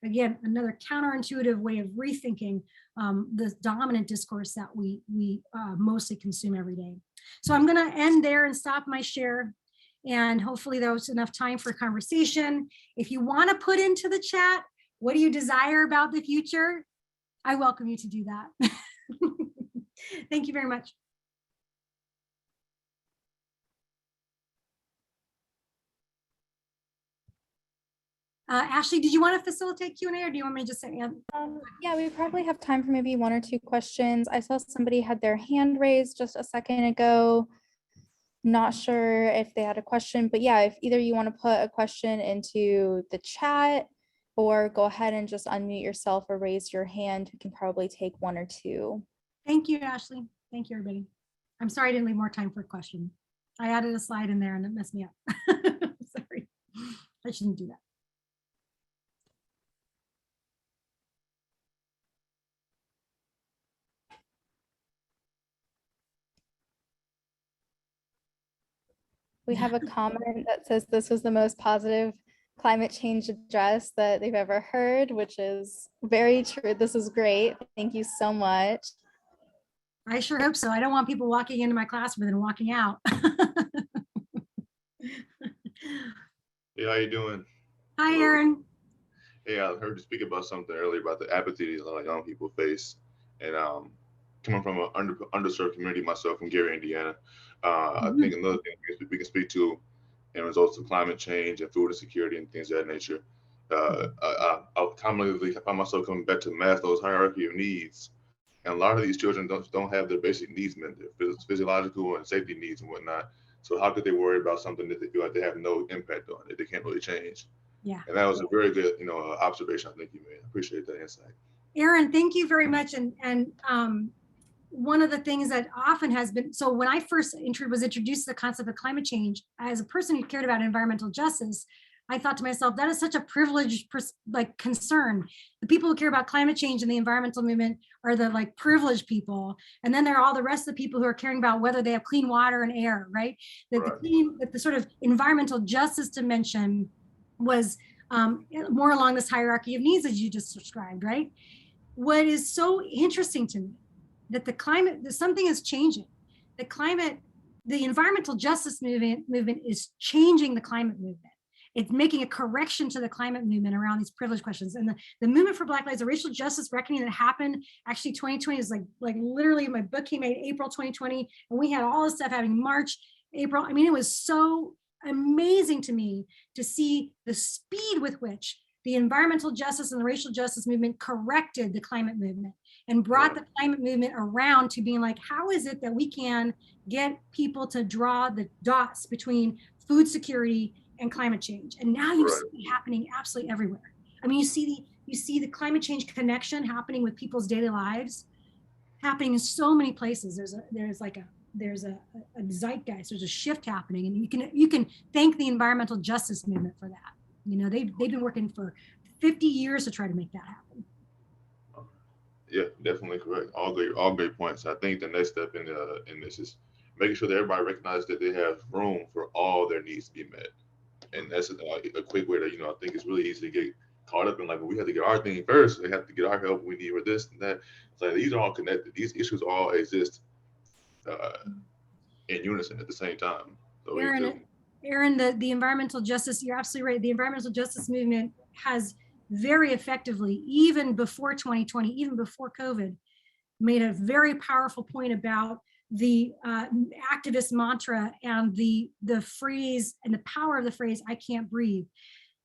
Again, another counterintuitive way of rethinking the dominant discourse that we mostly consume every day. So I'm going to end there and stop my share. And hopefully there was enough time for conversation. If you want to put into the chat, what do you desire about the future? I welcome you to do that. Thank you very much. Ashley, did you want to facilitate Q&A, or do you want me to just say? Yeah, we probably have time for maybe 1 or 2 questions. I saw somebody had their hand raised just a second ago. Not sure if they had a question, but yeah, if either you want to put a question into the chat or go ahead and just unmute yourself or raise your hand, we can probably take 1 or 2. Thank you, Ashley. Thank you, everybody. I'm sorry I didn't leave more time for a question. I added a slide in there and it messed me up. Sorry, I shouldn't do that. We have a comment that says this was the most positive climate change address that they've ever heard, which is very true. This is great. Thank you so much. I sure hope so. I don't want people walking into my classroom and then walking out. Hey, how you doing? Hi, Aaron. Hey, I heard you speak about something earlier about the apathy that a lot of young people face, and coming from an underserved community myself from Gary, Indiana, I think another thing we can speak to in results of climate change and food insecurity and things of that nature. I commonly find myself coming back to Maslow's hierarchy of needs, and a lot of these children don't have their basic needs met, their physiological and safety needs and whatnot. So how could they worry about something that they feel like they have no impact on, that they can't really change? Yeah. And that was a very good, observation I think you made. I appreciate that insight. Aaron, thank you very much. And one of the things that often has been, so when I first was introduced to the concept of climate change, as a person who cared about environmental justice, I thought to myself, that is such a privileged concern. The people who care about climate change and the environmental movement are the privileged people. And then there are all the rest of the people who are caring about whether they have clean water and air, right? That the sort of environmental justice dimension was more along this hierarchy of needs as you just described, right? What is so interesting to me, that something is changing. The environmental justice movement is changing the climate movement. It's making a correction to the climate movement around these privilege questions. And the movement for Black Lives, the racial justice reckoning that happened, actually 2020 is like literally, my book came out April 2020, and we had all this stuff happening March, April. I mean, it was so amazing to me to see the speed with which the environmental justice and the racial justice movement corrected the climate movement and brought the climate movement around to being like, how is it that we can get people to draw the dots between food security and climate change? And now you see it happening absolutely everywhere. I mean, you see the climate change connection happening with people's daily lives, happening in so many places. There's a zeitgeist, there's a shift happening, and you can thank the environmental justice movement for that. They've been working for 50 years to try to make that happen. Yeah, definitely correct. All great points. I think the next step in this is making sure that everybody recognizes that they have room for all their needs to be met. And that's a quick way that, I think it's really easy to get caught up in, like, well, we have to get our thing first. We have to get our help. We need for this and that. It's like, these are all connected. These issues all exist in unison at the same time. So Aaron, the environmental justice, you're absolutely right. The environmental justice movement has very effectively, even before 2020, even before COVID, made a very powerful point about the activist mantra and the phrase and the power of the phrase, I can't breathe,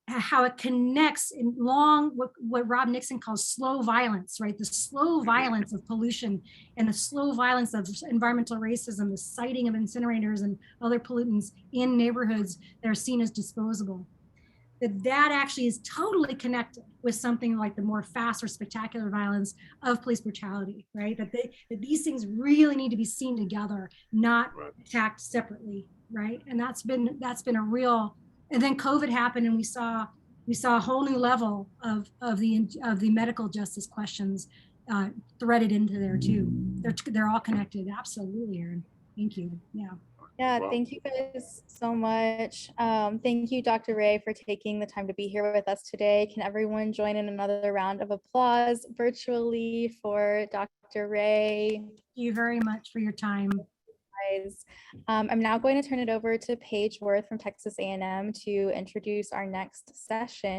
how it connects in what Rob Nixon calls slow violence, right? The slow violence of pollution and the slow violence of environmental racism, the siting of incinerators and other pollutants in neighborhoods that are seen as disposable. That actually is totally connected with something like the more fast or spectacular violence of police brutality, right? That these things really need to be seen together, not attacked separately, right? And that's been a real. And then COVID happened, and we saw a whole new level of the medical justice questions threaded into there too. They're all connected. Absolutely, Aaron. Thank you. Yeah, thank you guys so much. Thank you, Dr. Ray, for taking the time to be here with us today. Can everyone join in another round of applause virtually for Dr. Ray? Thank you very much for your time. I'm now going to turn it over to Paige Worth from Texas A&M to introduce our next session.